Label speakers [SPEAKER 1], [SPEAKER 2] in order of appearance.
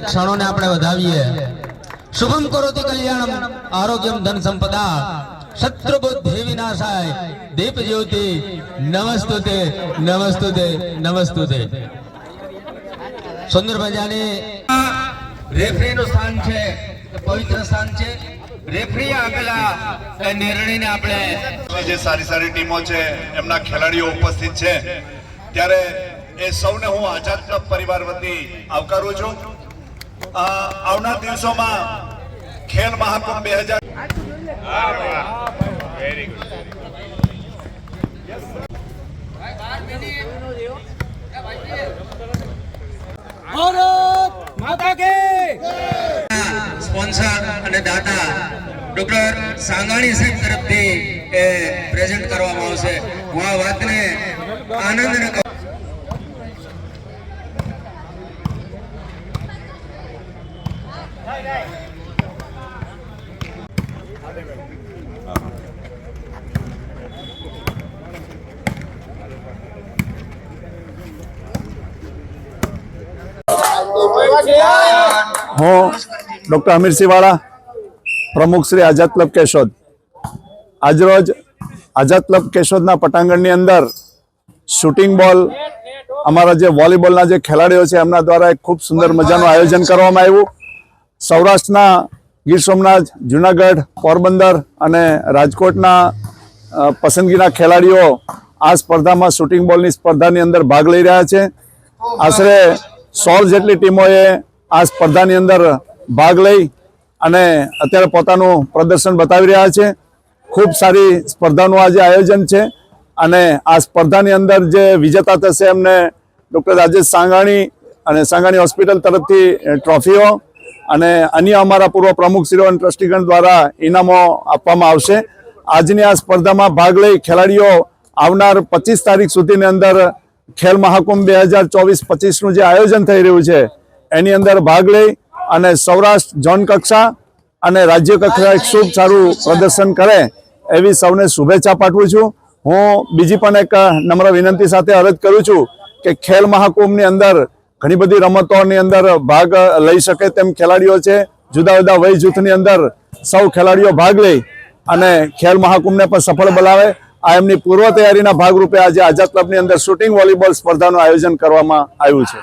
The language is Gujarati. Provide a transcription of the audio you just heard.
[SPEAKER 1] क्षणों ने આપણે વધાવીએ શુભમ કરોતિ કલ્યાણમ આરોગ્યમ ધન સંપદા શત્રુ બુદ્ધિ વિનાશાય દીપ જ્યોતિ નમસ્તુતે નમસ્તુતે નમસ્તુતે। સુંદર મજાની રેફરી નું સ્થાન છે, પવિત્ર સ્થાન છે। રેફરી આપેલા નિર્ણયને આપણે
[SPEAKER 2] જે સારી સારી ટીમો છે એમના ખેલાડીઓ ઉપસ્થિત છે ત્યારે એ સૌને હું આઝાદ ક્લબ પરિવાર વતી આવકારું છું। આવનાર દિવસોમાં ખેલ મહાકુંભ 2000
[SPEAKER 3] ભારત માતા કે
[SPEAKER 1] સ્પોન્સર અને દાતા ડોક્ટર સાંગાણી સાહેબ તરફથી પ્રેઝન્ટ કરવામાં આવશે। હું આ વાતને આનંદ
[SPEAKER 4] હું ડૉક્ટર અમીરસિંહ વાળા, પ્રમુખ શ્રી આઝાદ ક્લબ કેશોદ। આજરોજ આઝાદ ક્લબ કેશોદના પટાંગણની અંદર શૂટિંગ બોલ અમારા જે વોલીબોલના જે ખેલાડીઓ છે એમના દ્વારા એક ખૂબ સુંદર મજાનું આયોજન કરવામાં આવ્યું। સૌરાષ્ટ્રના ગીર સોમનાથ, જુનાગઢ, પોરબંદર અને રાજકોટના પસંદગીના ખેલાડીઓ આ સ્પર્ધામાં શૂટિંગ બોલની સ્પર્ધાની અંદર ભાગ લઈ રહ્યા છે। આશરે 16 જેટલી ટીમોએ આ સ્પર્ધાની અંદર ભાગ લઈ અને અત્યારે પોતાનું પ્રદર્શન બતાવી રહ્યા છે। ખૂબ સારી સ્પર્ધાનું આજે આયોજન છે અને આ સ્પર્ધાની અંદર જે વિજેતા થશે એમને ડૉક્ટર રાજેશ સાંગાણી અને સાંગાણી હોસ્પિટલ તરફથી ટ્રોફીઓ અને અન્ય અમારા પૂર્વ પ્રમુખશ્રીઓ અને ટ્રસ્ટીગણ દ્વારા ઇનામો આપવામાં આવશે। આજની આ સ્પર્ધામાં ભાગ લઈ ખેલાડીઓ આવનાર 25 તારીખ સુધીની અંદર ખેલ મહાકુંભ 2024-25નું જે આયોજન થઈ રહ્યું છે એની અંદર ભાગ લઈ અને સૌરાષ્ટ્ર ઝોન કક્ષા અને રાજ્ય કક્ષાએ ખૂબ સારું પ્રદર્શન કરે એવી સૌને શુભેચ્છા પાઠવું છું। હું બીજી પણ એક નમ્ર વિનંતી સાથે અરજ કરું છું કે ખેલ મહાકુંભની અંદર ઘણી બધી રમતોની અંદર ભાગ લઈ શકે તેમ ખેલાડીઓ છે। જુદા જુદા વય જૂથની અંદર સૌ ખેલાડીઓ ભાગ લઈ અને ખેલ મહાકુંભને પણ સફળ બનાવે આ એમની પૂર્વ તૈયારીના ભાગરૂપે આજે આઝાદ ક્લબની અંદર શૂટિંગ વોલીબોલ સ્પર્ધાનું આયોજન કરવામાં આવ્યું છે।